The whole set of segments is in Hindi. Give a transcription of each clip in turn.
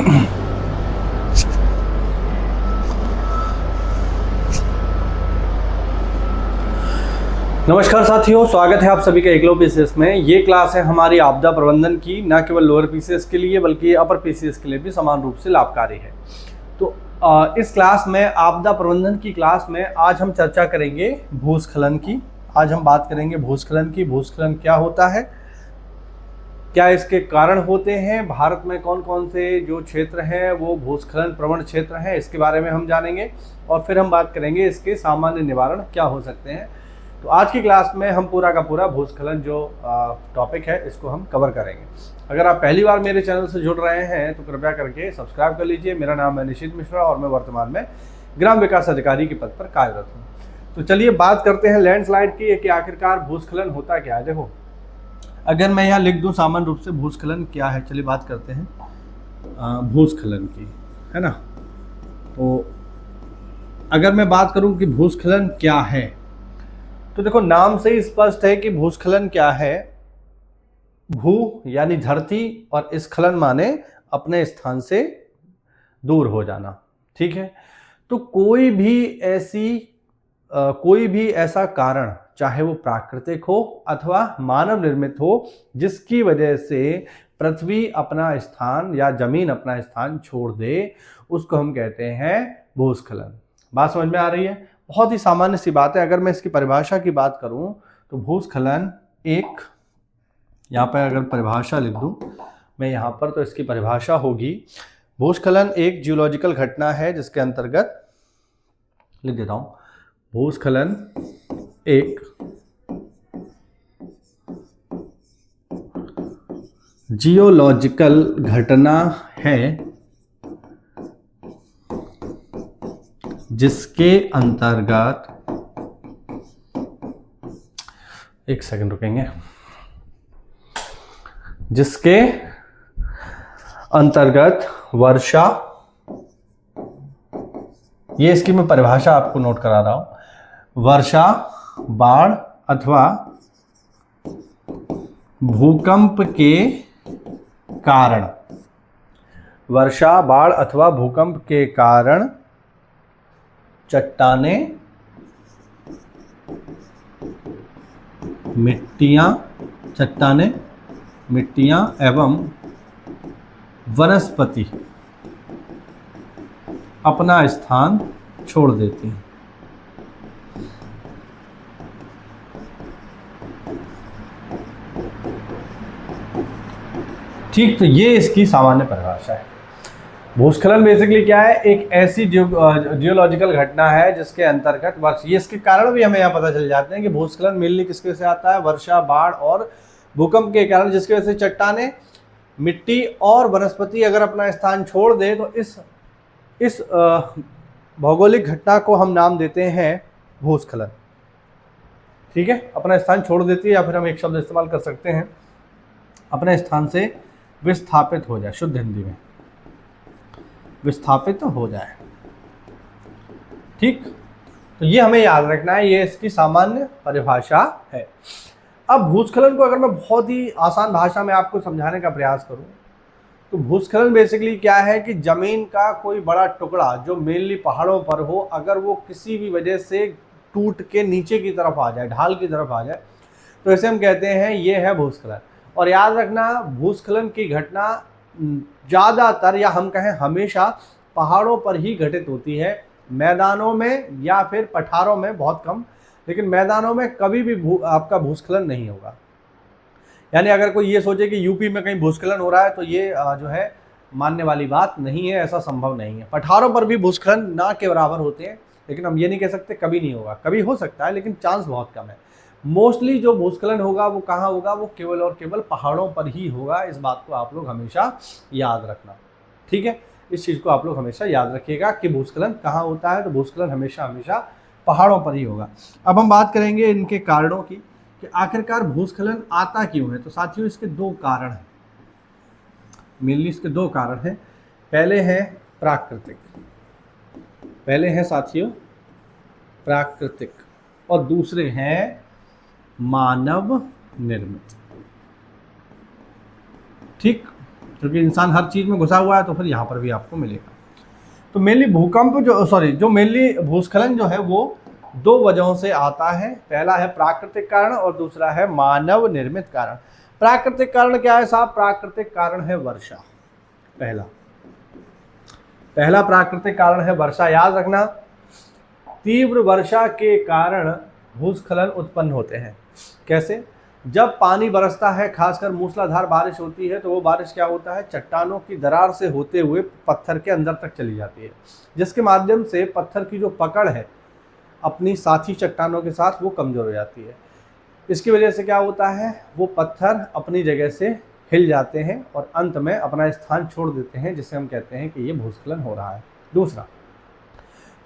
नमस्कार साथियों, स्वागत है आप सभी का एकलव्य पीसीएस में। ये क्लास है हमारी आपदा प्रबंधन की, न केवल लोअर पीसीएस के लिए बल्कि अपर पीसीएस के लिए भी समान रूप से लाभकारी है। तो इस क्लास में, आपदा प्रबंधन की क्लास में, आज हम चर्चा करेंगे भूस्खलन की। आज हम बात करेंगे भूस्खलन की। भूस्खलन क्या होता है, क्या इसके कारण होते हैं, भारत में कौन कौन से जो क्षेत्र हैं वो भूस्खलन प्रवण क्षेत्र हैं, इसके बारे में हम जानेंगे। और फिर हम बात करेंगे इसके सामान्य निवारण क्या हो सकते हैं। तो आज की क्लास में हम पूरा का पूरा भूस्खलन जो टॉपिक है इसको हम कवर करेंगे। अगर आप पहली बार मेरे चैनल से जुड़ रहे हैं तो कृपया करके सब्सक्राइब कर लीजिए। मेरा नाम है निशित मिश्रा और मैं वर्तमान में ग्राम विकास अधिकारी के पद पर कार्यरत हूँ। तो चलिए बात करते हैं लैंडस्लाइड की कि आखिरकार भूस्खलन होता क्या है। देखो, अगर मैं यहाँ लिख दूँ सामान्य रूप से भूस्खलन क्या है, चलिए बात करते हैं भूस्खलन की, है ना। तो अगर मैं बात करूँ कि भूस्खलन क्या है, तो देखो नाम से ही स्पष्ट है कि भूस्खलन क्या है। भू यानी धरती और स्खलन माने अपने स्थान से दूर हो जाना, ठीक है। तो कोई भी ऐसा कारण, चाहे वो प्राकृतिक हो अथवा मानव निर्मित हो, जिसकी वजह से पृथ्वी अपना स्थान या जमीन अपना स्थान छोड़ दे, उसको हम कहते हैं भूस्खलन। बात समझ में आ रही है? बहुत ही सामान्य सी बात है। अगर मैं इसकी परिभाषा की बात करूं तो भूस्खलन एक, यहाँ पर अगर परिभाषा लिख दूं मैं यहाँ पर, तो इसकी परिभाषा होगी, भूस्खलन एक जियोलॉजिकल घटना है जिसके अंतर्गत, लिख देता हूं, भूस्खलन एक जियोलॉजिकल घटना है जिसके अंतर्गत, एक सेकंड रुकेंगे, जिसके अंतर्गत वर्षा, ये इसकी मैं परिभाषा आपको नोट करा रहा हूं, वर्षा, बाढ़ अथवा भूकंप के कारण, वर्षा, बाढ़ अथवा भूकंप के कारण चट्टानें, मिट्टियां एवं वनस्पति अपना स्थान छोड़ देती हैं। ठीक, तो ये इसकी सामान्य परिभाषा है। भूस्खलन बेसिकली क्या है, एक ऐसी जियोलॉजिकल घटना है जिसके अंतर्गत ये इसके कारण भी हमें यहाँ पता चल जाते हैं कि भूस्खलन मेनली किसके वजह से आता है, वर्षा, बाढ़ और भूकंप के कारण, जिसकी वजह से चट्टानें, मिट्टी और वनस्पति अगर अपना स्थान छोड़ दे, तो इस भौगोलिक घटना को हम नाम देते हैं भूस्खलन। ठीक है, अपना स्थान छोड़ देती है, या फिर हम एक शब्द इस्तेमाल कर सकते हैं, अपने स्थान से विस्थापित हो जाए, शुद्ध हिंदी में विस्थापित हो जाए। ठीक, तो ये हमें याद रखना है, ये इसकी सामान्य परिभाषा है। अब भूस्खलन को अगर मैं बहुत ही आसान भाषा में आपको समझाने का प्रयास करूं, तो भूस्खलन बेसिकली क्या है कि जमीन का कोई बड़ा टुकड़ा जो मेनली पहाड़ों पर हो, अगर वो किसी भी वजह से टूट के नीचे की तरफ आ जाए, ढाल की तरफ आ जाए, तो इसे हम कहते हैं ये है भूस्खलन। और याद रखना, भूस्खलन की घटना ज़्यादातर, या हम कहें हमेशा, पहाड़ों पर ही घटित होती है। मैदानों में या फिर पठारों में बहुत कम, लेकिन मैदानों में कभी भी आपका भूस्खलन नहीं होगा। यानी अगर कोई ये सोचे कि यूपी में कहीं भूस्खलन हो रहा है, तो ये जो है मानने वाली बात नहीं है, ऐसा संभव नहीं है। पठारों पर भी भूस्खलन ना के बराबर होते हैं, लेकिन हम ये नहीं कह सकते कभी नहीं होगा। कभी हो सकता है, लेकिन चांस बहुत कम है। मोस्टली जो भूस्खलन होगा वो कहाँ होगा, वो केवल और केवल पहाड़ों पर ही होगा। इस बात को आप लोग हमेशा याद रखना, ठीक है। इस चीज़ को आप लोग हमेशा याद रखिएगा कि भूस्खलन कहाँ होता है, तो भूस्खलन हमेशा हमेशा पहाड़ों पर ही होगा। अब हम बात करेंगे इनके कारणों की, कि आखिरकार भूस्खलन आता क्यों है। तो साथियों, इसके दो कारण हैं, मेनली इसके दो कारण हैं। पहले है प्राकृतिक, और दूसरे हैं मानव निर्मित। ठीक, क्योंकि इंसान हर चीज़ में घुसा हुआ है, तो फिर यहाँ पर भी आपको मिलेगा। तो मेनली भूकंप जो मेनली भूस्खलन जो है वो दो वजहों से आता है। पहला है प्राकृतिक कारण और दूसरा है मानव निर्मित कारण। प्राकृतिक कारण क्या है साहब? प्राकृतिक कारण है वर्षा। पहला प्राकृतिक कारण है वर्षा। याद रखना, तीव्र वर्षा के कारण भूस्खलन उत्पन्न होते हैं। कैसे? जब पानी बरसता है, खासकर मूसलाधार बारिश होती है, तो वो बारिश क्या होता है, चट्टानों की दरार से होते हुए पत्थर के अंदर तक चली जाती है, जिसके माध्यम से पत्थर की जो पकड़ है अपनी साथी चट्टानों के साथ वो कमज़ोर हो जाती है। इसकी वजह से क्या होता है, वो पत्थर अपनी जगह से हिल जाते हैं और अंत में अपना स्थान छोड़ देते हैं, जिसे हम कहते हैं कि ये भूस्खलन हो रहा है। दूसरा,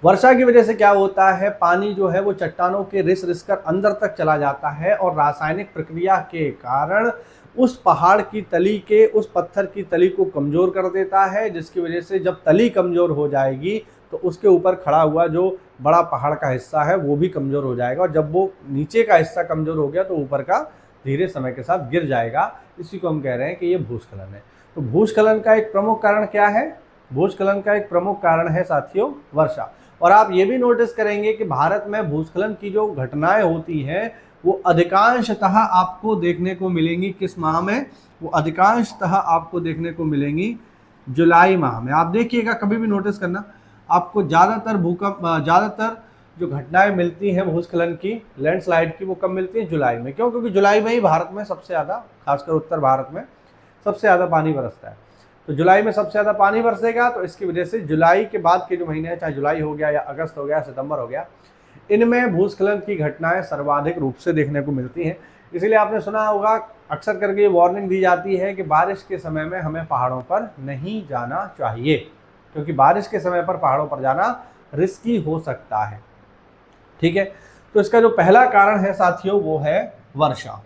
वर्षा की वजह से क्या होता है, पानी जो है वो चट्टानों के रिस रिस कर अंदर तक चला जाता है और रासायनिक प्रक्रिया के कारण उस पहाड़ की तली के, उस पत्थर की तली को कमज़ोर कर देता है, जिसकी वजह से जब तली कमज़ोर हो जाएगी तो उसके ऊपर खड़ा हुआ जो बड़ा पहाड़ का हिस्सा है वो भी कमज़ोर हो जाएगा, और जब वो नीचे का हिस्सा कमज़ोर हो गया तो ऊपर का धीरे समय के साथ गिर जाएगा। इसी को हम कह रहे हैं कि ये भूस्खलन है। तो भूस्खलन का एक प्रमुख कारण क्या है? भूस्खलन का एक प्रमुख कारण है साथियों वर्षा। और आप ये भी नोटिस करेंगे कि भारत में भूस्खलन की जो घटनाएं होती हैं वो अधिकांशतः आपको देखने को मिलेंगी किस माह में? वो अधिकांशतः आपको देखने को मिलेंगी जुलाई माह में। आप देखिएगा, कभी भी नोटिस करना, आपको ज़्यादातर जो घटनाएं मिलती हैं भूस्खलन की, लैंडस्लाइड की, वो कब मिलती हैं? जुलाई में। क्यों? क्योंकि जुलाई में ही भारत में सबसे ज़्यादा, खासकर उत्तर भारत में सबसे ज़्यादा पानी बरसता है। तो जुलाई में सबसे ज़्यादा पानी बरसेगा, तो इसकी वजह से जुलाई के बाद के जो महीने हैं, चाहे जुलाई हो गया या अगस्त हो गया, सितंबर हो गया, इनमें भूस्खलन की घटनाएं सर्वाधिक रूप से देखने को मिलती हैं। इसीलिए आपने सुना होगा, अक्सर करके ये वार्निंग दी जाती है कि बारिश के समय में हमें पहाड़ों पर नहीं जाना चाहिए, क्योंकि बारिश के समय पर पहाड़ों पर जाना रिस्की हो सकता है। ठीक है, तो इसका जो पहला कारण है साथियों वो है वर्षा।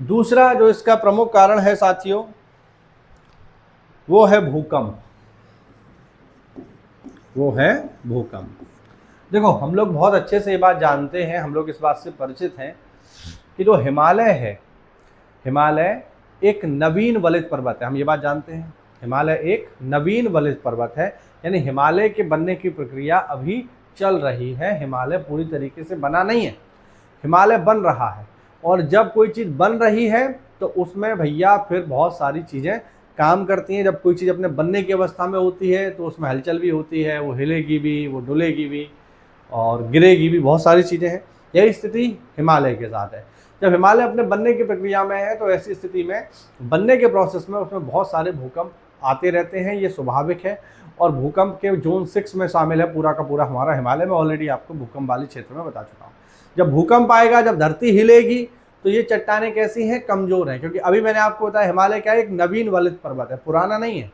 दूसरा जो इसका प्रमुख कारण है साथियों वो है भूकंप। देखो, हम लोग बहुत अच्छे से ये बात जानते हैं, हम लोग इस बात से परिचित हैं कि जो हिमालय है, हिमालय एक नवीन वलित पर्वत है। हम ये बात जानते हैं, हिमालय एक नवीन वलित पर्वत है, यानी हिमालय के बनने की प्रक्रिया अभी चल रही है। हिमालय पूरी तरीके से बना नहीं है, हिमालय बन रहा है। और जब कोई चीज़ बन रही है तो उसमें भैया फिर बहुत सारी चीज़ें काम करती हैं। जब कोई चीज़ अपने बनने की अवस्था में होती है तो उसमें हलचल भी होती है, वो हिलेगी भी, वो डुलेगी भी और गिरेगी भी, बहुत सारी चीज़ें हैं। यही स्थिति हिमालय के साथ है। जब हिमालय अपने बनने की प्रक्रिया में है तो ऐसी स्थिति में बनने के प्रोसेस में उसमें बहुत सारे भूकंप आते रहते हैं, ये स्वाभाविक है। और भूकंप के जोन 6 में शामिल है पूरा का पूरा हमारा हिमालय। में ऑलरेडी आपको भूकंप वाले क्षेत्र में बता चुका हूँ। जब भूकंप आएगा, जब धरती हिलेगी, तो ये चट्टानें कैसी हैं? कमज़ोर हैं, क्योंकि अभी मैंने आपको बताया हिमालय क्या है, एक नवीन वलित पर्वत है, पुराना नहीं है।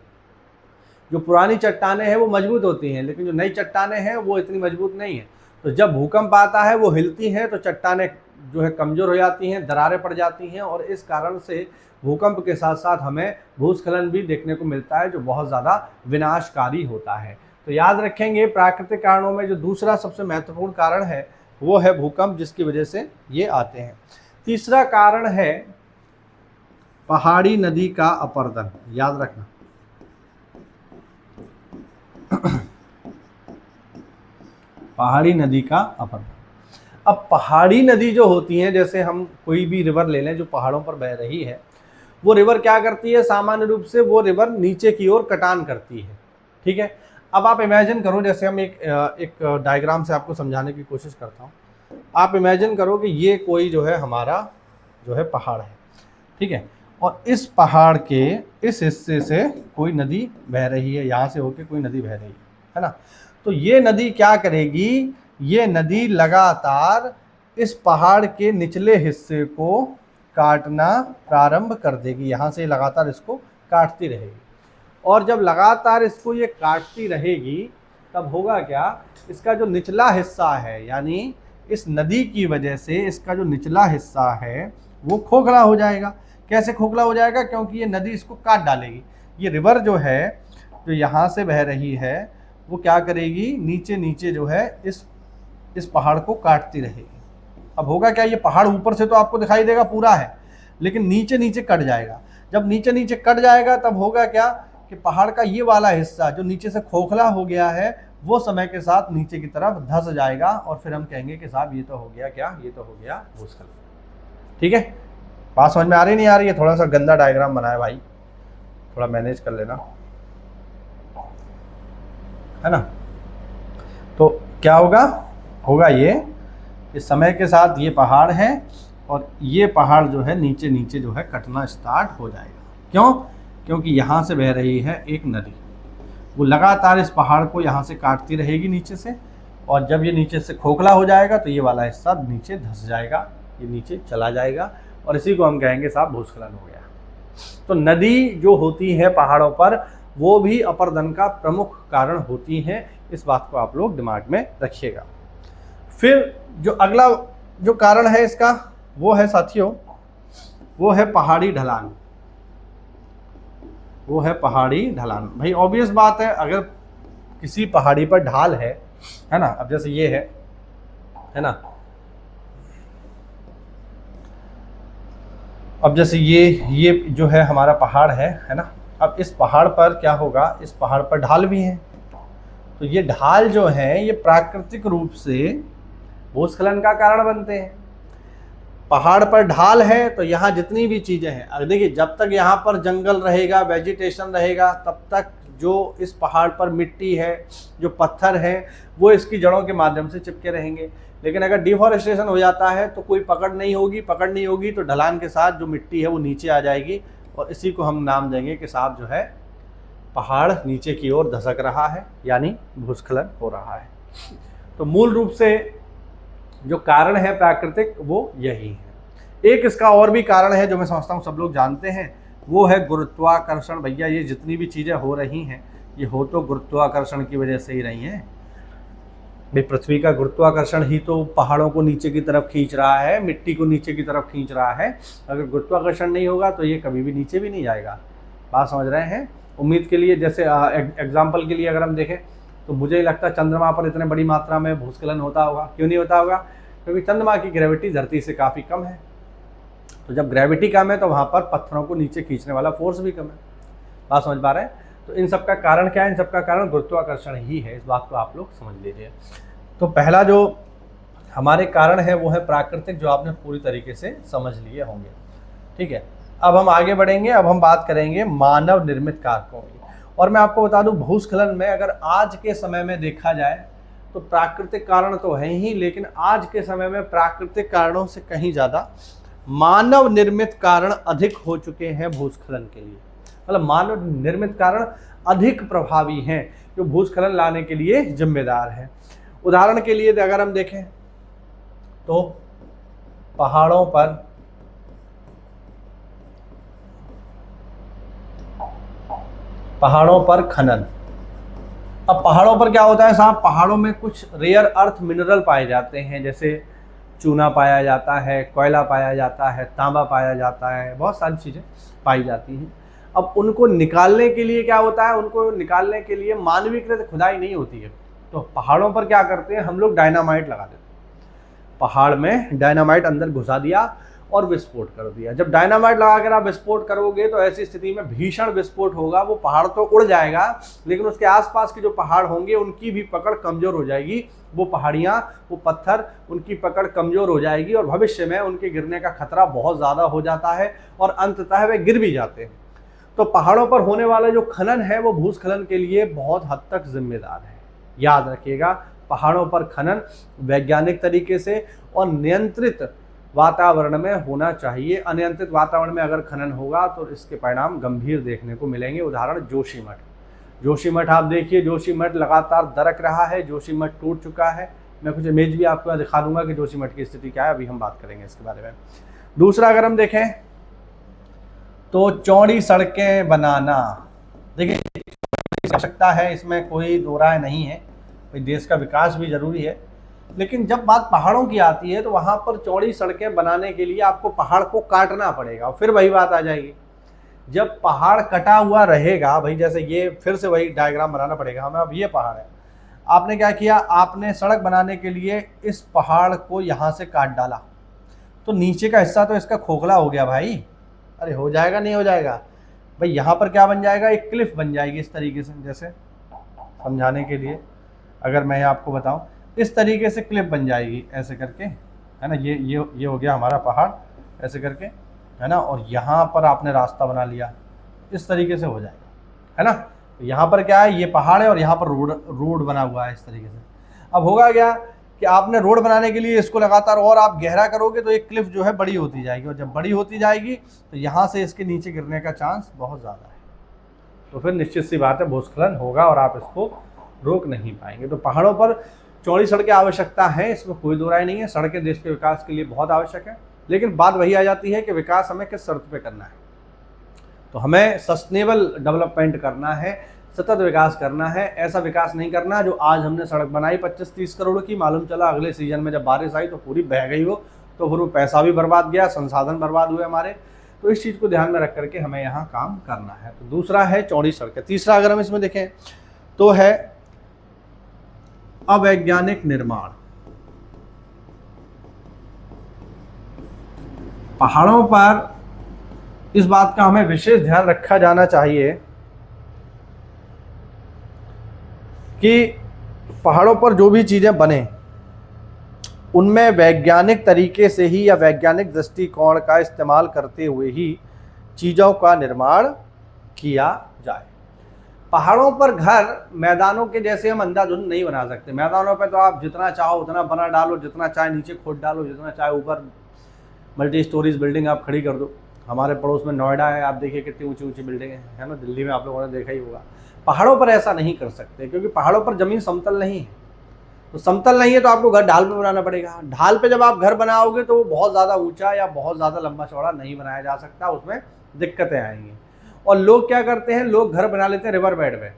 जो पुरानी चट्टानें हैं वो मजबूत होती हैं, लेकिन जो नई चट्टानें हैं वो इतनी मजबूत नहीं है। तो जब भूकंप आता है, वो हिलती हैं, तो चट्टानें जो है कमज़ोर हो जाती हैं, दरारें पड़ जाती हैं, और इस कारण से भूकंप के साथ साथ हमें भूस्खलन भी देखने को मिलता है, जो बहुत ज़्यादा विनाशकारी होता है। तो याद रखेंगे, प्राकृतिक कारणों में जो दूसरा सबसे महत्वपूर्ण कारण है वो है भूकंप, जिसकी वजह से ये आते हैं। तीसरा कारण है पहाड़ी नदी का अपरदन। याद रखना, पहाड़ी नदी का अपरदन। अब पहाड़ी नदी जो होती हैं, जैसे हम कोई भी रिवर ले लें जो पहाड़ों पर बह रही है, वो रिवर क्या करती है? सामान्य रूप से वो रिवर नीचे की ओर कटान करती है। ठीक है, अब आप इमेजिन करो, जैसे हम एक डायग्राम से आपको समझाने की कोशिश करता हूँ। आप इमेजिन करो कि ये कोई जो है हमारा जो है पहाड़ है, ठीक है, और इस पहाड़ के इस हिस्से से कोई नदी बह रही है, यहाँ से होके कोई नदी बह रही है ना। तो ये नदी क्या करेगी? ये नदी लगातार इस पहाड़ के निचले हिस्से को काटना प्रारंभ कर देगी, यहाँ से लगातार इसको काटती रहेगी। और जब लगातार इसको ये काटती रहेगी तब होगा क्या? इसका जो निचला हिस्सा है, यानी इस नदी की वजह से इसका जो निचला हिस्सा है वो खोखला हो जाएगा। कैसे खोखला हो जाएगा? क्योंकि ये नदी इसको काट डालेगी। ये रिवर जो है, जो यहाँ से बह रही है, वो क्या करेगी? नीचे नीचे जो है इस पहाड़ को काटती रहेगी। अब होगा क्या? ये पहाड़ ऊपर से तो आपको दिखाई देगा पूरा है, लेकिन नीचे नीचे कट जाएगा। जब नीचे नीचे कट जाएगा तब होगा क्या कि पहाड़ का ये वाला हिस्सा जो नीचे से खोखला हो गया है वो समय के साथ नीचे की तरफ धंस जाएगा और फिर हम कहेंगे कि साहब ये तो हो गया क्या, ये तो हो गया भूस्खलन। ठीक है, बात समझ में आ रही नहीं आ रही है? थोड़ा सा गंदा डायग्राम बनाया भाई, थोड़ा मैनेज कर लेना, है ना। तो क्या होगा, होगा ये समय के साथ ये पहाड़ है और ये पहाड़ जो है नीचे नीचे जो है कटना स्टार्ट हो जाएगा। क्यों? क्योंकि यहाँ से बह रही है एक नदी, वो लगातार इस पहाड़ को यहाँ से काटती रहेगी नीचे से, और जब ये नीचे से खोखला हो जाएगा तो ये वाला हिस्सा नीचे धंस जाएगा, ये नीचे चला जाएगा, और इसी को हम कहेंगे साहब भूस्खलन हो गया। तो नदी जो होती है पहाड़ों पर वो भी अपरदन का प्रमुख कारण होती हैं, इस बात को आप लोग दिमाग में रखिएगा। फिर जो अगला जो कारण है इसका वो है साथियों, वो है पहाड़ी ढलान। वो है पहाड़ी ढलान। भाई ऑब्वियस बात है, अगर किसी पहाड़ी पर ढाल है ना, अब जैसे ये है ना, अब जैसे ये जो है हमारा पहाड़ है ना, अब इस पहाड़ पर क्या होगा, इस पहाड़ पर ढाल भी है, तो ये ढाल जो है ये प्राकृतिक रूप से भूस्खलन का कारण बनते हैं। पहाड़ पर ढाल है तो यहाँ जितनी भी चीज़ें हैं, अब देखिए जब तक यहाँ पर जंगल रहेगा, वेजिटेशन रहेगा, तब तक जो इस पहाड़ पर मिट्टी है, जो पत्थर है, वो इसकी जड़ों के माध्यम से चिपके रहेंगे। लेकिन अगर डिफॉरेस्टेशन हो जाता है तो कोई पकड़ नहीं होगी तो ढलान के साथ जो मिट्टी है वो नीचे आ जाएगी, और इसी को हम नाम देंगे कि साहब जो है पहाड़ नीचे की ओर धसक रहा है, यानी भूस्खलन हो रहा है। तो मूल रूप से जो कारण है प्राकृतिक वो यही है। एक इसका और भी कारण है जो मैं समझता हूँ सब लोग जानते हैं, वो है गुरुत्वाकर्षण। भैया ये जितनी भी चीज़ें हो रही हैं ये हो तो गुरुत्वाकर्षण की वजह से ही रही हैं। भाई पृथ्वी का गुरुत्वाकर्षण ही तो पहाड़ों को नीचे की तरफ खींच रहा है, मिट्टी को नीचे की तरफ खींच रहा है। अगर गुरुत्वाकर्षण नहीं होगा तो ये कभी भी नीचे भी नहीं जाएगा। बात समझ रहे हैं? उम्मीद के लिए, जैसे एग्जाम्पल के लिए अगर हम देखें तो मुझे ही लगता है चंद्रमा पर इतने बड़ी मात्रा में भूस्खलन होता होगा। क्यों नहीं होता होगा? क्योंकि चंद्रमा की ग्रेविटी धरती से काफ़ी कम है। तो जब ग्रेविटी कम है तो वहाँ पर पत्थरों को नीचे खींचने वाला फोर्स भी कम है। बात समझ पा रहे हैं? तो इन सब का कारण क्या है? इन सब का कारण गुरुत्वाकर्षण ही है। इस बात को आप लोग समझ लीजिए। तो पहला जो हमारे कारण है वो है प्राकृतिक, जो आपने पूरी तरीके से समझ लिए होंगे। ठीक है, अब हम आगे बढ़ेंगे। अब हम बात करेंगे मानव निर्मित कारकों की। और मैं आपको बता दूं, भूस्खलन में अगर आज के समय में देखा जाए तो प्राकृतिक कारण तो है ही, लेकिन आज के समय में प्राकृतिक कारणों से कहीं ज़्यादा मानव निर्मित कारण अधिक हो चुके हैं भूस्खलन के लिए। मतलब मानव निर्मित कारण अधिक प्रभावी हैं जो भूस्खलन लाने के लिए जिम्मेदार हैं। उदाहरण के लिए अगर हम देखें तो पहाड़ों पर खनन। अब पहाड़ों पर क्या होता है साहब, पहाड़ों में कुछ रेयर अर्थ मिनरल पाए जाते हैं, जैसे चूना पाया जाता है, कोयला पाया जाता है, तांबा पाया जाता है, बहुत सारी चीज़ें पाई जाती हैं। अब उनको निकालने के लिए क्या होता है, उनको निकालने के लिए मानवीकृत खुदाई नहीं होती है। तो पहाड़ों पर क्या करते हैं हम लोग, डायनामाइट लगा देते हैं। पहाड़ में डायनामाइट अंदर घुसा दिया और विस्फोट कर दिया। जब डायनामाइट लगाकर आप विस्फोट करोगे तो ऐसी स्थिति में भीषण विस्फोट होगा। वो पहाड़ तो उड़ जाएगा, लेकिन उसके आसपास के जो पहाड़ होंगे उनकी भी पकड़ कमज़ोर हो जाएगी। वो पहाड़ियाँ, वो पत्थर, उनकी पकड़ कमज़ोर हो जाएगी और भविष्य में उनके गिरने का खतरा बहुत ज़्यादा हो जाता है और अंततः वे गिर भी जाते हैं। तो पहाड़ों पर होने वाला जो खनन है वो भूस्खलन के लिए बहुत हद तक जिम्मेदार है। याद रखिएगा, पहाड़ों पर खनन वैज्ञानिक तरीके से और नियंत्रित वातावरण में होना चाहिए। अनियंत्रित वातावरण में अगर खनन होगा तो इसके परिणाम गंभीर देखने को मिलेंगे। उदाहरण जोशीमठ आप देखिए, जोशीमठ लगातार दरक रहा है, जोशीमठ टूट चुका है। मैं कुछ इमेज भी आपको दिखा दूंगा कि जोशीमठ की स्थिति क्या है, अभी हम बात करेंगे इसके बारे में। दूसरा अगर हम देखें तो चौड़ी सड़कें बनाना। देखिए आवश्यकता है, इसमें कोई दो राय नहीं है, देश का विकास भी जरूरी है। लेकिन जब बात पहाड़ों की आती है तो वहाँ पर चौड़ी सड़कें बनाने के लिए आपको पहाड़ को काटना पड़ेगा। और फिर वही बात आ जाएगी, जब पहाड़ कटा हुआ रहेगा, भाई जैसे ये फिर से वही डायग्राम बनाना पड़ेगा हमें। अब ये पहाड़ है, आपने क्या किया, आपने सड़क बनाने के लिए इस पहाड़ को यहाँ से काट डाला, तो नीचे का हिस्सा तो इसका खोखला हो गया भाई। अरे हो जाएगा, नहीं हो जाएगा भाई, यहाँ पर क्या बन जाएगा, एक क्लिफ बन जाएगी इस तरीके से। जैसे समझाने के लिए अगर मैं आपको बताऊं, इस तरीके से क्लिफ बन जाएगी ऐसे करके, है ना। ये हो गया हमारा पहाड़ ऐसे करके, है ना। और यहाँ पर आपने रास्ता बना लिया, इस तरीके से हो जाएगा, है ना। तो यहाँ पर क्या है, ये पहाड़ है और यहाँ पर रोड बना हुआ है इस तरीके से। अब होगा क्या कि आपने रोड बनाने के लिए इसको लगातार और आप गहरा करोगे तो एक क्लिफ जो है बड़ी होती जाएगी, और जब बड़ी होती जाएगी तो यहाँ से इसके नीचे गिरने का चांस बहुत ज़्यादा है। तो फिर निश्चित सी बात है भूस्खलन होगा और आप इसको रोक नहीं पाएंगे। तो पहाड़ों पर चौड़ी सड़कें आवश्यकता है, इसमें कोई दो राय नहीं है। सड़कें देश के विकास के लिए बहुत आवश्यक है, लेकिन बात वही आ जाती है कि विकास हमें किस शर्त पे करना है। तो हमें सस्टेनेबल डेवलपमेंट करना है, सतत विकास करना है। ऐसा विकास नहीं करना जो आज हमने सड़क बनाई 25-30 करोड़ की, मालूम चला अगले सीजन में जब बारिश आई तो पूरी बह गई हो, तो फिर वो पैसा भी बर्बाद गया, संसाधन बर्बाद हुए हमारे। तो इस चीज़ को ध्यान में रख करके हमें यहाँ काम करना है। तो दूसरा है चौड़ी सड़कें। तीसरा अगर हम इसमें देखें तो है अवैज्ञानिक निर्माण। पहाड़ों पर इस बात का हमें विशेष ध्यान रखा जाना चाहिए कि पहाड़ों पर जो भी चीज़ें बने उनमें वैज्ञानिक तरीके से ही या वैज्ञानिक दृष्टिकोण का इस्तेमाल करते हुए ही चीज़ों का निर्माण किया जाए। पहाड़ों पर घर मैदानों के जैसे हम अंधाधुंध नहीं बना सकते। मैदानों पर तो आप जितना चाहो उतना बना डालो, जितना चाहे नीचे खोद डालो, जितना चाहे ऊपर मल्टी स्टोरीज बिल्डिंग आप खड़ी कर दो। हमारे पड़ोस में नोएडा है, आप देखिए कितनी ऊंची ऊंची बिल्डिंग है ना। दिल्ली में आप लोगों ने देखा ही होगा। पहाड़ों पर ऐसा नहीं कर सकते क्योंकि पहाड़ों पर ज़मीन समतल नहीं है। तो समतल नहीं है तो आपको घर ढाल पे बनाना पड़ेगा। ढाल पे जब आप घर बनाओगे तो वो बहुत ज़्यादा ऊंचा या बहुत ज़्यादा लंबा चौड़ा नहीं बनाया जा सकता, उसमें दिक्कतें आएंगी। और लोग क्या करते हैं, लोग घर बना लेते हैं रिवर बेड पे,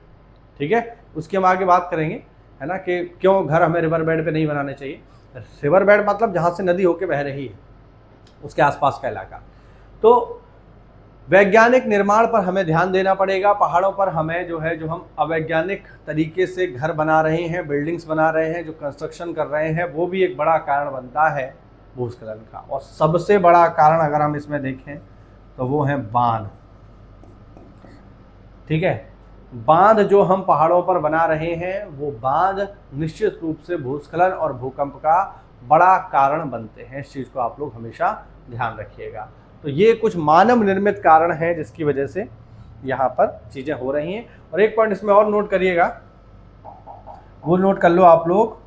ठीक है। उसकी हम आगे बात करेंगे, है ना, कि क्यों घर हमें रिवर बेड पे नहीं बनाने चाहिए। रिवर बेड मतलब जहाँ से नदी होके बह रही है उसके आसपास का इलाका। तो वैज्ञानिक निर्माण पर हमें ध्यान देना पड़ेगा। पहाड़ों पर हमें जो है, जो हम अवैज्ञानिक तरीके से घर बना रहे हैं, बिल्डिंग्स बना रहे हैं, जो कंस्ट्रक्शन कर रहे हैं, वो भी एक बड़ा कारण बनता है भूस्खलन का। और सबसे बड़ा कारण अगर हम इसमें देखें तो वो है बांध, ठीक है। बांध जो हम पहाड़ों पर बना रहे हैं वो बांध निश्चित रूप से भूस्खलन और भूकंप का बड़ा कारण बनते हैं। इस चीज़ को आप लोग हमेशा ध्यान रखिएगा। तो ये कुछ मानव निर्मित कारण हैं जिसकी वजह से यहाँ पर चीज़ें हो रही हैं। और एक पॉइंट इसमें और नोट करिएगा, वो नोट कर लो आप लोग,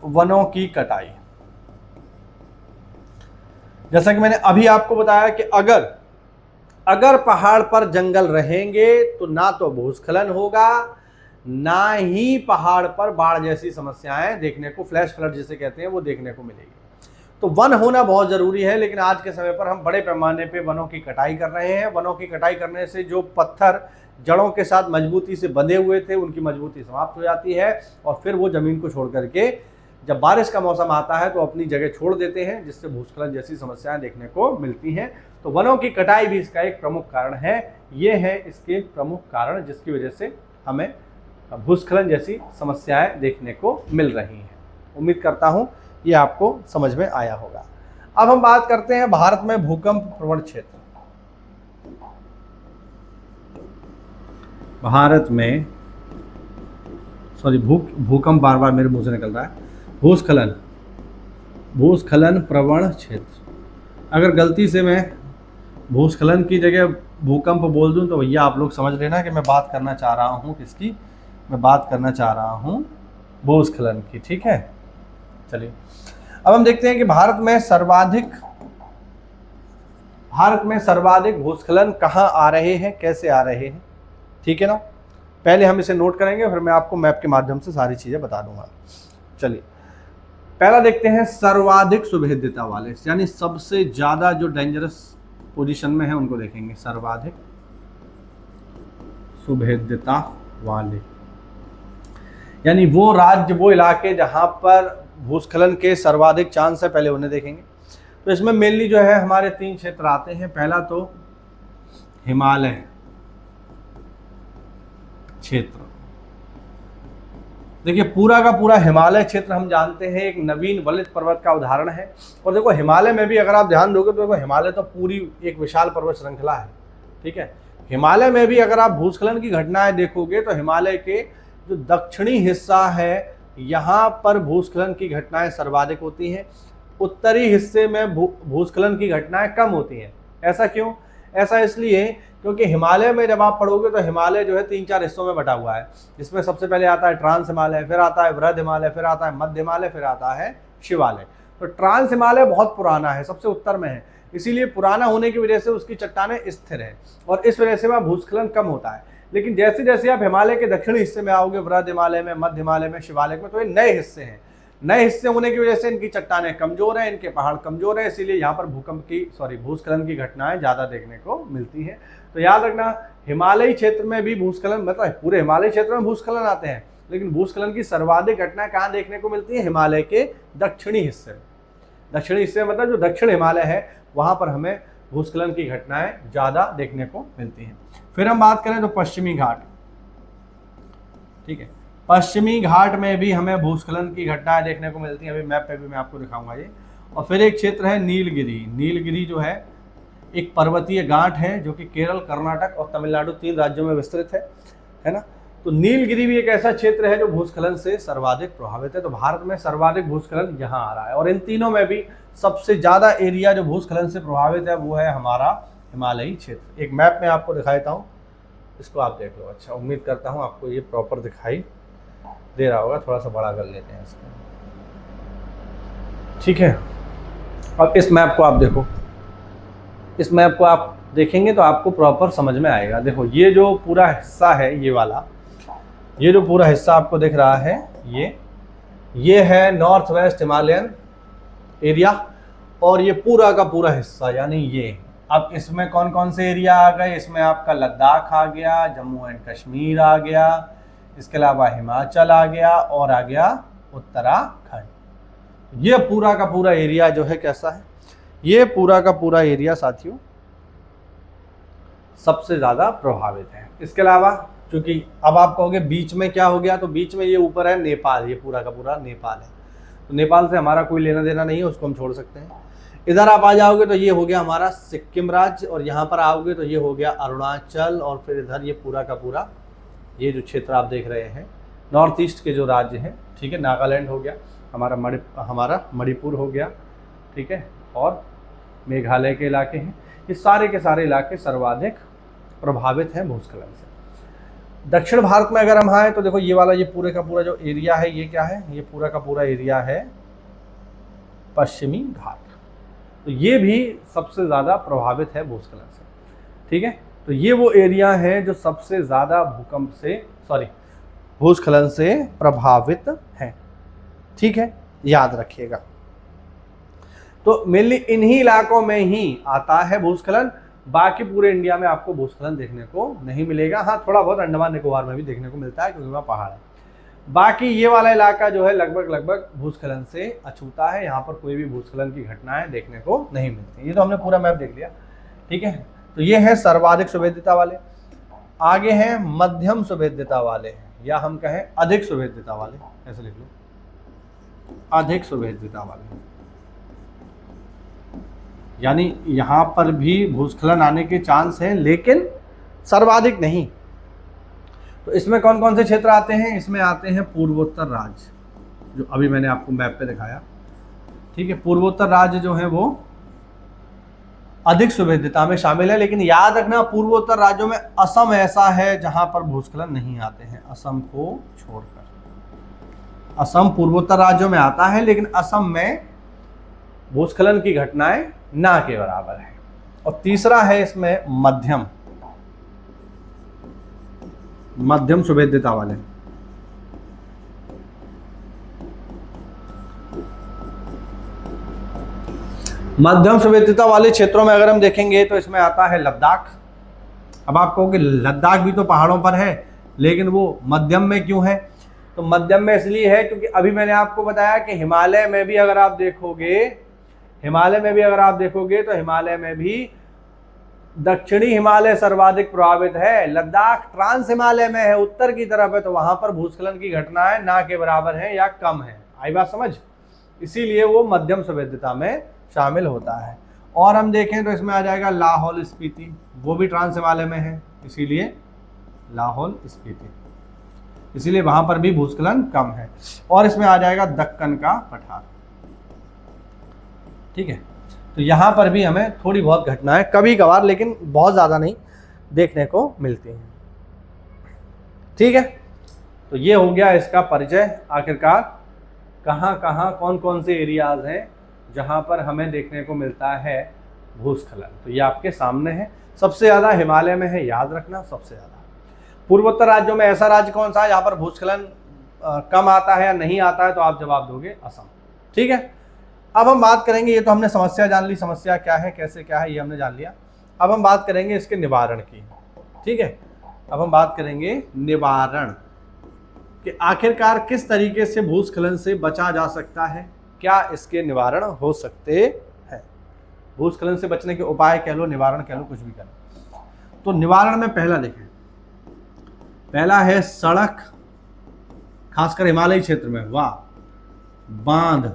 वनों की कटाई। जैसा कि मैंने अभी आपको बताया कि अगर पहाड़ पर जंगल रहेंगे तो ना तो भूस्खलन होगा, ना ही पहाड़ पर बाढ़ जैसी समस्याएं देखने को, फ्लैश फ्लड जिसे कहते हैं, वो देखने को मिलेगी। तो वन होना बहुत ज़रूरी है, लेकिन आज के समय पर हम बड़े पैमाने पे वनों की कटाई कर रहे हैं। वनों की कटाई करने से जो पत्थर जड़ों के साथ मजबूती से बंधे हुए थे उनकी मजबूती समाप्त हो जाती है, और फिर वो ज़मीन को छोड़ करके जब बारिश का मौसम आता है तो अपनी जगह छोड़ देते हैं, जिससे भूस्खलन जैसी समस्याएं देखने को मिलती हैं। तो वनों की कटाई भी इसका एक प्रमुख कारण है। ये है इसके प्रमुख कारण जिसकी वजह से हमें भूस्खलन जैसी समस्याएं देखने को मिल रही हैं। उम्मीद करता हूँ ये आपको समझ में आया होगा। अब हम बात करते हैं भारत में भूकंप प्रवण क्षेत्र। भारत में भूकंप बार बार मेरे मुंह से निकल रहा है। भूस्खलन प्रवण क्षेत्र। अगर गलती से मैं भूस्खलन की जगह भूकंप बोल दूं तो भैया आप लोग समझ लेना कि मैं बात करना चाह रहा हूं किसकी, मैं बात करना चाह रहा हूं भूस्खलन की, ठीक है। चलिए अब हम देखते हैं कि भारत में सर्वाधिक भूस्खलन कहाँ आ रहे हैं, कैसे आ रहे हैं, ठीक है ना। पहले हम इसे नोट करेंगे, फिर मैं आपको मैप के माध्यम से सारी चीज़ें बता दूंगा। चलिए पहला देखते हैं सर्वाधिक सुभेद्यता वाले, यानी सबसे ज़्यादा जो डेंजरस पोजीशन में है उनको देखेंगे। सर्वाधिक सुभेद्यता वाले यानी वो राज्य, वो इलाके जहाँ पर भूस्खलन के सर्वाधिक चांस है, पहले उन्हें देखेंगे। तो इसमें मेनली जो है हमारे 3 क्षेत्र आते हैं। पहला तो हिमालय क्षेत्र, देखिए पूरा का पूरा हिमालय क्षेत्र हम जानते हैं एक नवीन वलित पर्वत का उदाहरण है। और देखो हिमालय में भी अगर आप ध्यान दोगे तो देखो हिमालय तो पूरी एक विशाल पर्वत श्रृंखला है, ठीक है। हिमालय में भी अगर आप भूस्खलन की घटनाएं देखोगे तो हिमालय के जो दक्षिणी हिस्सा है यहाँ पर भूस्खलन की घटनाएं सर्वाधिक होती हैं। उत्तरी हिस्से में भूस्खलन की घटनाएं कम होती हैं। ऐसा क्यों? ऐसा इसलिए क्योंकि हिमालय में जब आप पढ़ोगे तो हिमालय जो है 3-4 हिस्सों में बटा हुआ है, जिसमें सबसे पहले आता है ट्रांस हिमालय, फिर आता है वृहद हिमालय, फिर आता है मध्य हिमालय, फिर आता है शिवालय। तो ट्रांस हिमालय बहुत पुराना है, सबसे उत्तर में है, इसीलिए पुराना होने की वजह से उसकी चट्टानें स्थिर है और इस वजह से वहाँ भूस्खलन कम होता है। लेकिन जैसे जैसे आप हिमालय के दक्षिणी हिस्से में आओगे, वृहद हिमालय में, मध्य हिमालय में, शिवालय में, तो ये नए हिस्से हैं। नए हिस्से होने की वजह से इनकी चट्टानें कमजोर हैं, इनके पहाड़ कमजोर हैं, इसीलिए यहाँ पर भूस्खलन की घटनाएं ज़्यादा देखने को मिलती हैं। तो याद रखना हिमालयी क्षेत्र में भी भूस्खलन, मतलब पूरे हिमालयी क्षेत्र में भूस्खलन आते हैं, लेकिन भूस्खलन की सर्वाधिक घटनाएं कहाँ देखने को मिलती है? हिमालय के दक्षिणी हिस्से में। दक्षिणी हिस्से मतलब जो दक्षिण हिमालय है वहाँ पर हमें भूस्खलन की घटनाएं ज़्यादा देखने को मिलती हैं। फिर हम बात करें तो पश्चिमी घाट, ठीक है, पश्चिमी घाट में भी हमें भूस्खलन की घटनाएं देखने को मिलती हैं। अभी मैप पे भी मैं आपको दिखाऊंगा ये। और फिर एक क्षेत्र है नीलगिरी। नीलगिरी जो है एक पर्वतीय गांठ है जो कि केरल, कर्नाटक और तमिलनाडु 3 राज्यों में विस्तृत है ना। तो नीलगिरी भी एक ऐसा क्षेत्र है जो भूस्खलन से सर्वाधिक प्रभावित है। तो भारत में सर्वाधिक भूस्खलन यहाँ आ रहा है और इन तीनों में भी सबसे ज़्यादा एरिया जो भूस्खलन से प्रभावित है वो है हमारा हिमालयी क्षेत्र। एक मैप में आपको दिखा देता हूँ, इसको आप देख लो। अच्छा, उम्मीद करता हूँ आपको ये प्रॉपर दिखाई दे रहा होगा। थोड़ा सा बड़ा कर लेते हैं इसको, ठीक है। अब इस मैप को आप देखो, इस मैप को आप देखेंगे तो आपको प्रॉपर समझ में आएगा। देखो ये जो पूरा हिस्सा है, ये वाला, ये जो पूरा हिस्सा आपको दिख रहा है, ये है नॉर्थ वेस्ट हिमालयन एरिया और ये पूरा का पूरा हिस्सा यानी ये। अब इसमें कौन कौन से एरिया आ गए? इसमें आपका लद्दाख आ गया, जम्मू एंड कश्मीर आ गया, इसके अलावा हिमाचल आ गया और आ गया उत्तराखंड। ये पूरा का पूरा एरिया जो है कैसा है? ये पूरा का पूरा एरिया साथियों सबसे ज़्यादा प्रभावित है। इसके अलावा क्योंकि अब आप कहोगे बीच में क्या हो गया, तो बीच में ये ऊपर है नेपाल, ये पूरा का पूरा नेपाल है। तो नेपाल से हमारा कोई लेना देना नहीं है, उसको हम छोड़ सकते हैं। इधर आप आ जाओगे तो ये हो गया हमारा सिक्किम राज्य और यहाँ पर आओगे तो ये हो गया अरुणाचल और फिर इधर ये पूरा का पूरा ये जो क्षेत्र आप देख रहे हैं नॉर्थ ईस्ट के जो राज्य हैं, ठीक है। नागालैंड हो गया, हमारा मणिपुर हो गया, ठीक है, और मेघालय के इलाके हैं। ये सारे के सारे इलाके सर्वाधिक प्रभावित हैं भूस्खलन से। दक्षिण भारत में अगर हम आए तो देखो ये वाला, ये पूरे का पूरा जो एरिया है ये क्या है? ये पूरा का पूरा एरिया है पश्चिमी घाट। तो ये भी सबसे ज़्यादा प्रभावित है भूस्खलन से, ठीक है। तो ये वो एरिया है जो सबसे ज़्यादा भूस्खलन से प्रभावित है, ठीक है, याद रखिएगा। तो मेनली इन्हीं इलाकों में ही आता है भूस्खलन, बाकी पूरे इंडिया में आपको भूस्खलन देखने को नहीं मिलेगा। हाँ, थोड़ा बहुत अंडमान निकोबार में भी देखने को मिलता है क्योंकि वहाँ पहाड़ है। बाकी ये वाला इलाका जो है लगभग भूस्खलन से अछूता है, यहाँ पर कोई भी भूस्खलन की घटनाएं देखने को नहीं मिलती। ये तो हमने पूरा मैप देख लिया, ठीक है। तो ये है सर्वाधिक सुभेद्यता वाले। आगे हैं मध्यम सुभेद्यता वाले या हम कहें अधिक सुभेद्यता वाले, ऐसे लिख लो, अधिक सुभेद्यता वाले। यानी यहाँ पर भी भूस्खलन आने के चांस हैं लेकिन सर्वाधिक नहीं। तो इसमें कौन कौन से क्षेत्र आते हैं? इसमें आते हैं पूर्वोत्तर राज्य, जो अभी मैंने आपको मैप पे दिखाया, ठीक है। पूर्वोत्तर राज्य जो है वो अधिक सुभेद्यता में शामिल है, लेकिन याद रखना पूर्वोत्तर राज्यों में असम ऐसा है जहां पर भूस्खलन नहीं आते हैं, असम को छोड़कर। असम पूर्वोत्तर राज्यों में आता है लेकिन असम में भूस्खलन की घटनाएं ना के बराबर है। और तीसरा है इसमें मध्यम सुभेद्यता वाले। मध्यम सुभेद्यता वाले क्षेत्रों में अगर हम देखेंगे तो इसमें आता है लद्दाख। अब आप कहोगे लद्दाख भी तो पहाड़ों पर है लेकिन वो मध्यम में क्यों है? तो मध्यम में इसलिए है क्योंकि अभी मैंने आपको बताया कि हिमालय में भी अगर आप देखोगे तो हिमालय में भी दक्षिणी हिमालय सर्वाधिक प्रभावित है, लद्दाख ट्रांस हिमालय में है, उत्तर की तरफ है, तो वहां पर भूस्खलन की घटनाएं ना के बराबर है या कम है। आई बात समझ? इसीलिए वो मध्यम संवेद्यता में शामिल होता है। और हम देखें तो इसमें आ जाएगा लाहौल स्पीति, वो भी ट्रांस हिमालय में है, इसीलिए लाहौल स्पीति, इसीलिए वहां पर भी भूस्खलन कम है। और इसमें आ जाएगा दक्कन का पठार। ठीक है, तो यहाँ पर भी हमें थोड़ी बहुत घटनाएं कभी कभार, लेकिन बहुत ज़्यादा नहीं, देखने को मिलती हैं। ठीक है, तो ये हो गया इसका परिचय। आखिरकार कहाँ कहाँ कौन कौन से एरियाज हैं जहाँ पर हमें देखने को मिलता है भूस्खलन, तो ये आपके सामने है। सबसे ज़्यादा हिमालय में है, याद रखना, सबसे ज़्यादा। पूर्वोत्तर राज्यों में ऐसा राज्य कौन सा है जहाँ पर भूस्खलन कम आता है या नहीं आता है, तो आप जवाब दोगे असम। ठीक है, अब हम बात करेंगे, ये तो हमने समस्या जान ली, समस्या क्या है, कैसे क्या है, ये हमने जान लिया। अब हम बात करेंगे इसके निवारण की। ठीक है, अब हम बात करेंगे निवारण कि आखिरकार किस तरीके से भूस्खलन से बचा जा सकता है, क्या इसके निवारण हो सकते हैं। भूस्खलन से बचने के उपाय कह लो, निवारण कह लो, कुछ भी कह लो। तो निवारण में पहला देखें, पहला है सड़क, खासकर हिमालयी क्षेत्र में, वाह, बांध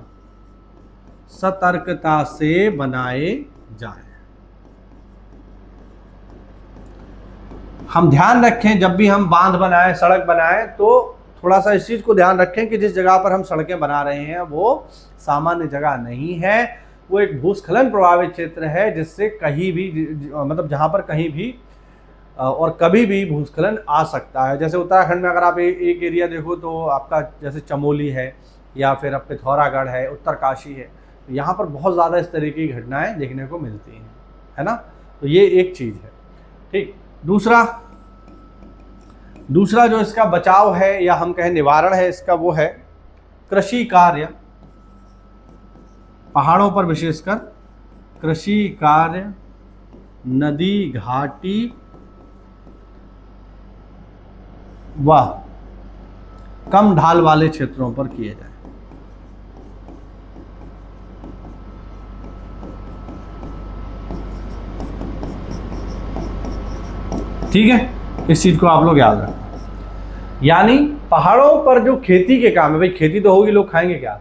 सतर्कता से बनाए जाए। हम ध्यान रखें जब भी हम बांध बनाएं, सड़क बनाएं, तो थोड़ा सा इस चीज को ध्यान रखें कि जिस जगह पर हम सड़कें बना रहे हैं वो सामान्य जगह नहीं है, वो एक भूस्खलन प्रभावित क्षेत्र है, जिससे कहीं भी मतलब जहां पर कहीं भी और कभी भी भूस्खलन आ सकता है। जैसे उत्तराखंड में अगर आप एक एरिया देखो तो आपका जैसे चमोली है या फिर अब पिथौरागढ़ है, उत्तरकाशी है, तो यहाँ पर बहुत ज़्यादा इस तरीके की घटनाएं देखने को मिलती हैं, है ना। तो ये एक चीज़ है। ठीक, दूसरा जो इसका बचाव है या हम कहें निवारण है इसका, वो है कृषि कार्य, पहाड़ों पर विशेषकर कृषि कार्य नदी घाटी व कम ढाल वाले क्षेत्रों पर किए जाए। ठीक है, इस चीज को आप लोग याद रखें। यानी पहाड़ों पर जो खेती के काम है, भाई खेती तो होगी, लोग खाएंगे क्या,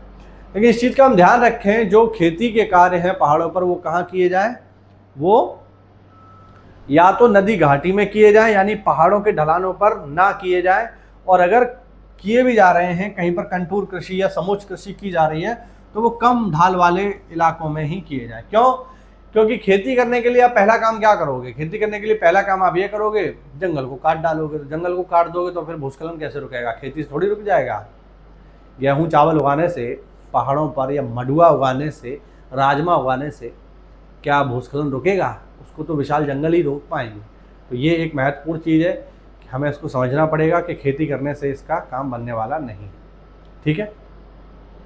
लेकिन इस चीज का हम ध्यान रखें, जो खेती के कार्य हैं पहाड़ों पर वो कहाँ किए जाएं, वो या तो नदी घाटी में किए जाएं, यानी पहाड़ों के ढलानों पर ना किए जाएं, और अगर किए भी जा रहे हैं कहीं पर कंटूर कृषि या समोच्च कृषि की जा रही है, तो वो कम ढाल वाले इलाकों में ही किए जाएं। क्यों? क्योंकि खेती करने के लिए आप पहला काम क्या करोगे, खेती करने के लिए पहला काम आप ये करोगे, जंगल को काट डालोगे। तो जंगल को काट दोगे तो फिर भूस्खलन कैसे रुकेगा, खेती से थोड़ी रुक जाएगा। गेहूँ चावल उगाने से पहाड़ों पर, या मडुआ उगाने से, राजमा उगाने से क्या भूस्खलन रुकेगा? उसको तो विशाल जंगल ही रोक पाएंगे। तो ये एक महत्वपूर्ण चीज़ है कि हमें इसको समझना पड़ेगा कि खेती करने से इसका काम बनने वाला नहीं। ठीक है,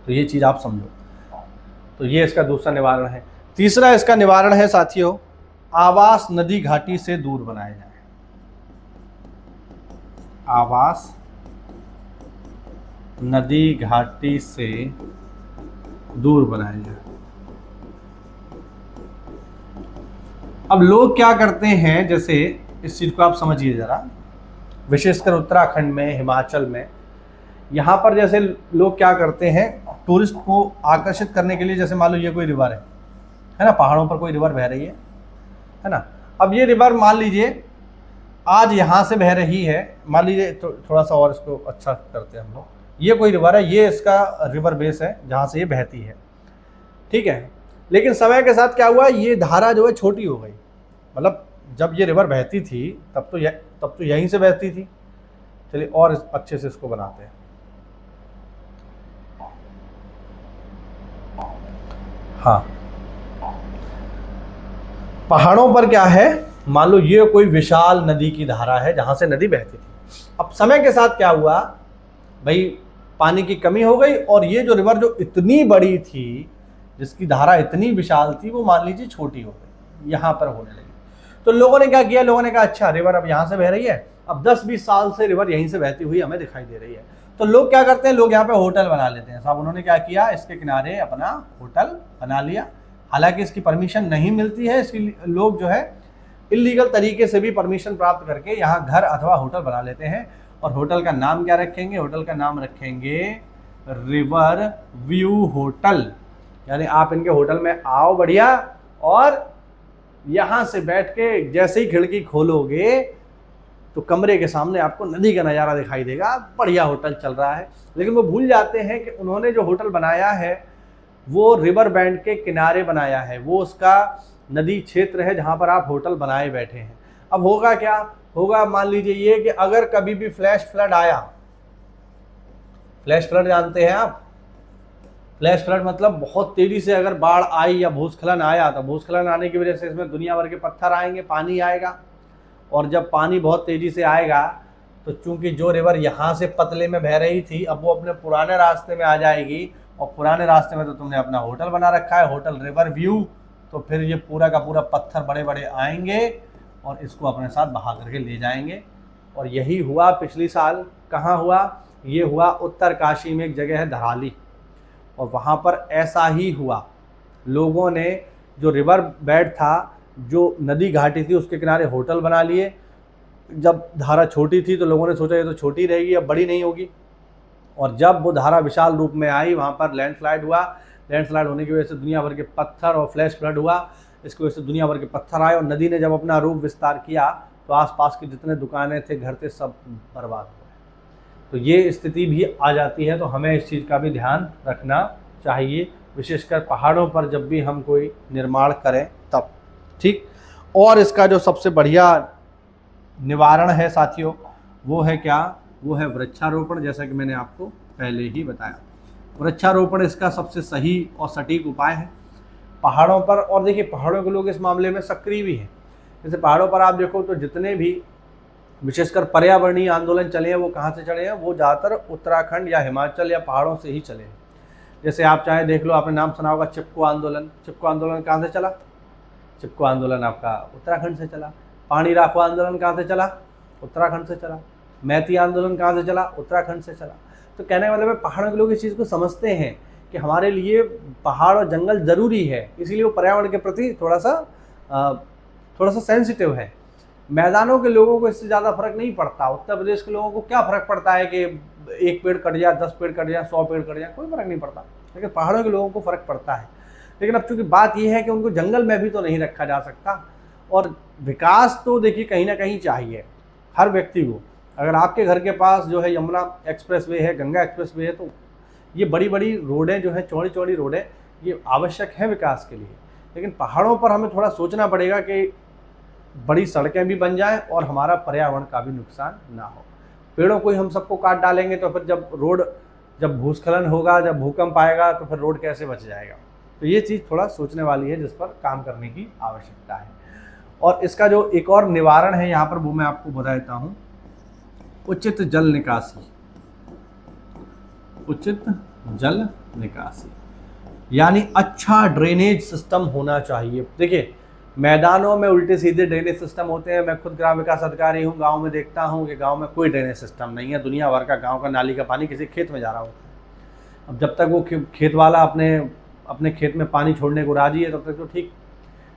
तो ये चीज़ आप समझो। तो ये इसका दूसरा निवारण है। तीसरा इसका निवारण है साथियों, आवास नदी घाटी से दूर बनाए जाए। आवास नदी घाटी से दूर बनाए जाए। अब लोग क्या करते हैं, जैसे इस चीज को आप समझिए जरा, विशेषकर उत्तराखंड में, हिमाचल में, यहाँ पर जैसे लोग क्या करते हैं, टूरिस्ट को आकर्षित करने के लिए, जैसे मान लो ये कोई रिवर है ना, पहाड़ों पर कोई रिवर बह रही है ना। अब ये रिवर मान लीजिए आज यहाँ से बह रही है, मान लीजिए थोड़ा सा और इसको अच्छा करते हैं हम लोग, ये कोई रिवर है, ये इसका रिवर बेस है जहाँ से ये बहती है। ठीक है, लेकिन समय के साथ क्या हुआ, ये धारा जो है छोटी हो गई। मतलब जब ये रिवर बहती थी तब तो यहीं से बहती थी। चलिए और अच्छे से इसको बनाते हैं। हाँ, पहाड़ों पर क्या है, मान लो ये कोई विशाल नदी की धारा है जहां से नदी बहती थी। अब समय के साथ क्या हुआ भाई, पानी की कमी हो गई, और ये जो रिवर जो इतनी बड़ी थी, जिसकी धारा इतनी विशाल थी, वो मान लीजिए छोटी हो गई, यहाँ पर होने लगी। तो लोगों ने क्या किया, लोगों ने कहा अच्छा रिवर अब यहाँ से बह रही है, अब 10-20 साल से रिवर यहीं से बहती हुई हमें दिखाई दे रही है, तो लोग क्या करते हैं, लोग यहाँ पे होटल बना लेते हैं। साहब उन्होंने क्या किया, इसके किनारे अपना होटल बना लिया। हालांकि इसकी परमिशन नहीं मिलती है, इसकी लोग जो है इल्लीगल तरीके से भी परमिशन प्राप्त करके यहाँ घर अथवा होटल बना लेते हैं। और होटल का नाम क्या रखेंगे? होटल का नाम रखेंगे रिवर व्यू होटल। यानी आप इनके होटल में आओ बढ़िया, और यहाँ से बैठ के जैसे ही खिड़की खोलोगे तो कमरे के सामने आपको नदी का नज़ारा दिखाई देगा, बढ़िया होटल चल रहा है। लेकिन वो भूल जाते हैं कि उन्होंने जो होटल बनाया है वो रिवर बैंड के किनारे बनाया है, वो उसका नदी क्षेत्र है जहाँ पर आप होटल बनाए बैठे हैं। अब होगा क्या? होगा, मान लीजिए ये कि अगर कभी भी फ्लैश फ्लड आया, फ्लैश फ्लड जानते हैं आप? फ्लैश फ्लड मतलब बहुत तेजी से अगर बाढ़ आई या भूस्खलन आया, तो भूस्खलन आने की वजह से इसमें दुनिया भर के पत्थर आएंगे, पानी आएगा। और जब पानी बहुत तेजी से आएगा तो चूंकि जो रिवर यहाँ से पतले में बह रही थी, अब वो अपने पुराने रास्ते में आ जाएगी, और पुराने रास्ते में तो तुमने अपना होटल बना रखा है, होटल रिवर व्यू, तो फिर ये पूरा का पूरा पत्थर बड़े बड़े आएंगे और इसको अपने साथ बहा करके ले जाएंगे। और यही हुआ पिछली साल। कहाँ हुआ? ये हुआ उत्तरकाशी में, एक जगह है धराली, और वहाँ पर ऐसा ही हुआ। लोगों ने जो रिवर बेड था, जो नदी घाटी थी, उसके किनारे होटल बना लिए। जब धारा छोटी थी तो लोगों ने सोचा ये तो छोटी रहेगी, अब बड़ी नहीं होगी। और जब वो धारा विशाल रूप में आई, वहाँ पर लैंडस्लाइड हुआ। लैंडस्लाइड होने की वजह से दुनिया भर के पत्थर, और फ्लैश फ्लड हुआ, इसकी वजह से दुनिया भर के पत्थर आए, और नदी ने जब अपना रूप विस्तार किया तो आसपास की जितने दुकानें थे, घर थे, सब बर्बाद हो गए। तो ये स्थिति भी आ जाती है, तो हमें इस चीज़ का भी ध्यान रखना चाहिए, विशेषकर पहाड़ों पर जब भी हम कोई निर्माण करें तब। ठीक। और इसका जो सबसे बढ़िया निवारण है साथियों, वो है क्या? वो है वृक्षारोपण। जैसा कि मैंने आपको पहले ही बताया, वृक्षारोपण इसका सबसे सही और सटीक उपाय है पहाड़ों पर। और देखिए, पहाड़ों के लोग इस मामले में सक्रिय भी हैं। जैसे पहाड़ों पर आप देखो तो जितने भी विशेषकर पर्यावरणीय आंदोलन चले हैं, वो कहाँ से चले हैं? वो ज़्यादातर उत्तराखंड या हिमाचल या पहाड़ों से ही चले हैं। जैसे आप चाहे देख लो, आपने नाम सुना होगा चिपको आंदोलन। चिपको आंदोलन कहाँ से चला? चिपको आंदोलन आपका उत्तराखंड से चला। पानी राखो आंदोलन कहाँ से चला? उत्तराखंड से चला। मैती आंदोलन कहाँ से चला? उत्तराखंड से चला। तो कहने का मतलब है, पहाड़ों के लोग इस चीज़ को समझते हैं कि हमारे लिए पहाड़ और जंगल ज़रूरी है, इसीलिए वो पर्यावरण के प्रति थोड़ा सा सेंसिटिव है। मैदानों के लोगों को इससे ज़्यादा फर्क नहीं पड़ता। उत्तर प्रदेश के लोगों को क्या फ़र्क पड़ता है कि 1 पेड़ कट जाए, 10 पेड़ कट जाए, 100 पेड़ कट जाए, कोई फ़र्क नहीं पड़ता। लेकिन पहाड़ों के लोगों को फ़र्क पड़ता है। लेकिन अब चूंकि बात यह है कि उनको जंगल में भी तो नहीं रखा जा सकता, और विकास तो देखिए कहीं ना कहीं चाहिए हर व्यक्ति को। अगर आपके घर के पास जो है यमुना एक्सप्रेसवे है, गंगा एक्सप्रेसवे है, तो ये बड़ी बड़ी रोडें जो है, चौड़ी चौड़ी रोडें, ये आवश्यक है विकास के लिए। लेकिन पहाड़ों पर हमें थोड़ा सोचना पड़ेगा कि बड़ी सड़कें भी बन जाएं और हमारा पर्यावरण का भी नुकसान ना हो। पेड़ों को ही हम सबको काट डालेंगे तो फिर जब भूस्खलन होगा, जब भूकंप आएगा, तो फिर रोड कैसे बच जाएगा? तो ये चीज़ थोड़ा सोचने वाली है, जिस पर काम करने की आवश्यकता है। और इसका जो एक और निवारण है यहाँ पर, वो मैं आपको बता देता हूँ। उचित जल निकासी। उचित जल निकासी यानी अच्छा ड्रेनेज सिस्टम होना चाहिए। देखिए, मैदानों में उल्टे सीधे ड्रेनेज सिस्टम होते हैं। मैं खुद ग्राम विकास अधिकारी हूँ, गांव में देखता हूँ कि गांव में कोई ड्रेनेज सिस्टम नहीं है। दुनिया भर का गांव का नाली का पानी किसी खेत में जा रहा होता है। अब जब तक वो खेत वाला अपने खेत में पानी छोड़ने को राजी है, तब तक तो ठीक।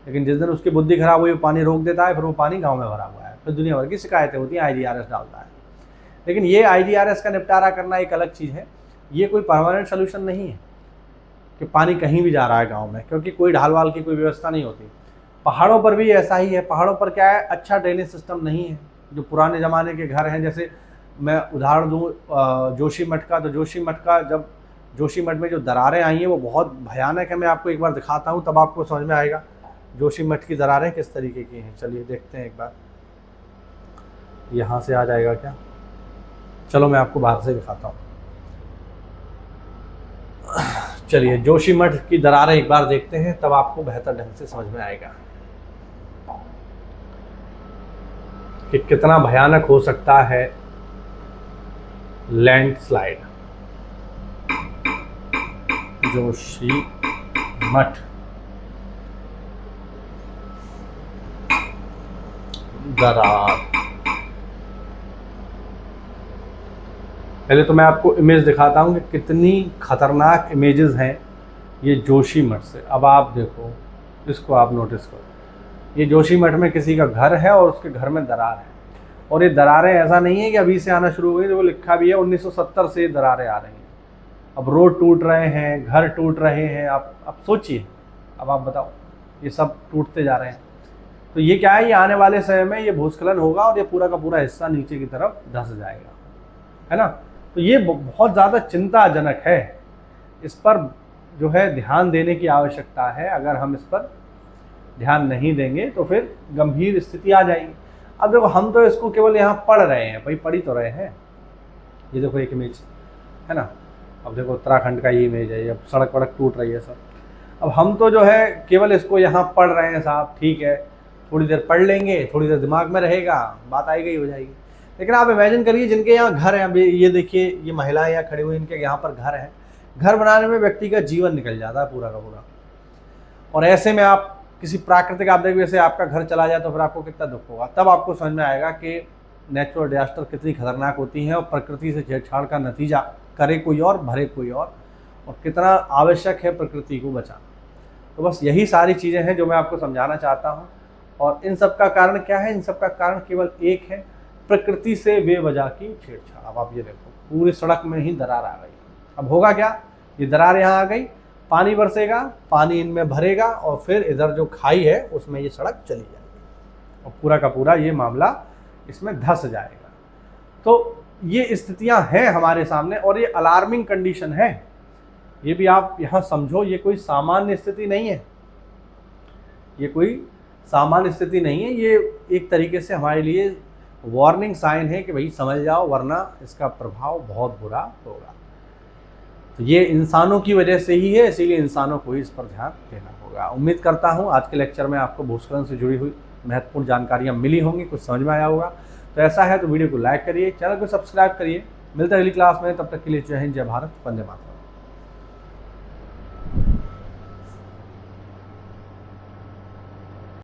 लेकिन जिस दिन उसकी बुद्धि खराब हुई, पानी रोक देता है, फिर वो पानी गाँव में भरा हुआ है, फिर दुनिया भर की शिकायतें होती हैं, IGRS डालता है। लेकिन ये IGRS का निपटारा करना एक अलग चीज़ है। ये कोई परमानेंट सोल्यूशन नहीं है कि पानी कहीं भी जा रहा है गाँव में, क्योंकि कोई ढाल वाल की कोई व्यवस्था नहीं होती। पहाड़ों पर भी ऐसा ही है। पहाड़ों पर क्या है, अच्छा ड्रेनेज सिस्टम नहीं है। जो पुराने ज़माने के घर हैं, जैसे मैं उदाहरण दूँ जोशीमठ का, तो जोशीमठ में जो दरारें आई हैं वो बहुत भयानक है। मैं आपको एक बार दिखाता हूँ, तब आपको समझ में आएगा जोशीमठ की दरारें किस तरीके की हैं। चलिए देखते हैं एक बार। यहाँ से आ जाएगा क्या? चलो मैं आपको बाहर से दिखाता हूँ। चलिए जोशीमठ की दरारें एक बार देखते हैं, तब आपको बेहतर ढंग से समझ में आएगा कि कितना भयानक हो सकता है लैंडस्लाइड। जोशीमठ दरार। पहले तो मैं आपको इमेज दिखाता हूँ कि कितनी खतरनाक इमेजेस हैं ये जोशीमठ से। अब आप देखो, इसको आप नोटिस करो, ये जोशीमठ में किसी का घर है और उसके घर में दरार है, और ये दरारें ऐसा नहीं है कि अभी से आना शुरू हो गई, तो वो लिखा भी है 1970 से ये दरारें आ रही हैं। अब रोड टूट रहे हैं, घर टूट रहे हैं, आप सोचिए, अब आप बताओ, ये सब टूटते जा रहे हैं। तो ये क्या है, ये आने वाले समय में ये भूस्खलन होगा और ये पूरा का पूरा हिस्सा नीचे की तरफ धंस जाएगा, है ना। तो ये बहुत ज़्यादा चिंताजनक है, इस पर जो है ध्यान देने की आवश्यकता है। अगर हम इस पर ध्यान नहीं देंगे तो फिर गंभीर स्थिति आ जाएगी। अब देखो, हम तो इसको केवल यहाँ पढ़ रहे हैं, भाई पढ़ ही तो रहे हैं। ये देखो एक इमेज है ना, अब देखो उत्तराखंड का ये इमेज है, अब सड़क वड़क टूट रही है सब। अब हम तो जो है केवल इसको यहाँ पढ़ रहे हैं साहब, ठीक है, थोड़ी देर पढ़ लेंगे, थोड़ी देर दिमाग में रहेगा, बात आएगी ही हो जाएगी। लेकिन आप इमेजिन करिए जिनके यहाँ घर है, अभी ये देखिए ये महिलाएं यहाँ खड़ी हुई, इनके यहाँ पर घर है, घर बनाने में व्यक्ति का जीवन निकल जाता है पूरा का पूरा। और ऐसे में आप किसी प्राकृतिक आपदा की वजह से आपका घर चला जाए तो फिर आपको कितना दुख होगा। तब आपको समझ में आएगा कि नेचुरल डिजास्टर कितनी खतरनाक होती हैं और प्रकृति से छेड़छाड़ का नतीजा करे कोई और, भरे कोई और कितना आवश्यक है प्रकृति को बचाना। तो बस यही सारी चीज़ें हैं जो मैं आपको समझाना चाहता हूँ। और इन सब का कारण क्या है, इन सब का कारण केवल एक है, प्रकृति से बेवजह की छेड़छाड़। अब आप ये देखो, पूरी सड़क में ही दरार आ गई। अब होगा क्या, ये दरार यहाँ आ गई, पानी बरसेगा, पानी इनमें भरेगा और फिर इधर जो खाई है उसमें ये सड़क चली जाएगी और पूरा का पूरा ये मामला इसमें धंस जाएगा। तो ये स्थितियां हैं हमारे सामने और ये अलार्मिंग कंडीशन है। ये भी आप यहाँ समझो, ये कोई सामान्य स्थिति नहीं है, ये कोई सामान्य स्थिति नहीं है, ये एक तरीके से हमारे लिए वार्निंग साइन है कि भाई समझ जाओ, वरना इसका प्रभाव बहुत बुरा होगा। तो ये इंसानों की वजह से ही है, इसीलिए इंसानों को ही इस पर ध्यान देना होगा। उम्मीद करता हूँ आज के लेक्चर में आपको भूस्खलन से जुड़ी हुई महत्वपूर्ण जानकारियाँ मिली होंगी, कुछ समझ में आया होगा। तो ऐसा है तो वीडियो को लाइक करिए, चैनल को सब्सक्राइब करिए। मिलते हैं अगली क्लास में, तब तक के लिए जय हिंद, जय भारत, वंदे मातरम।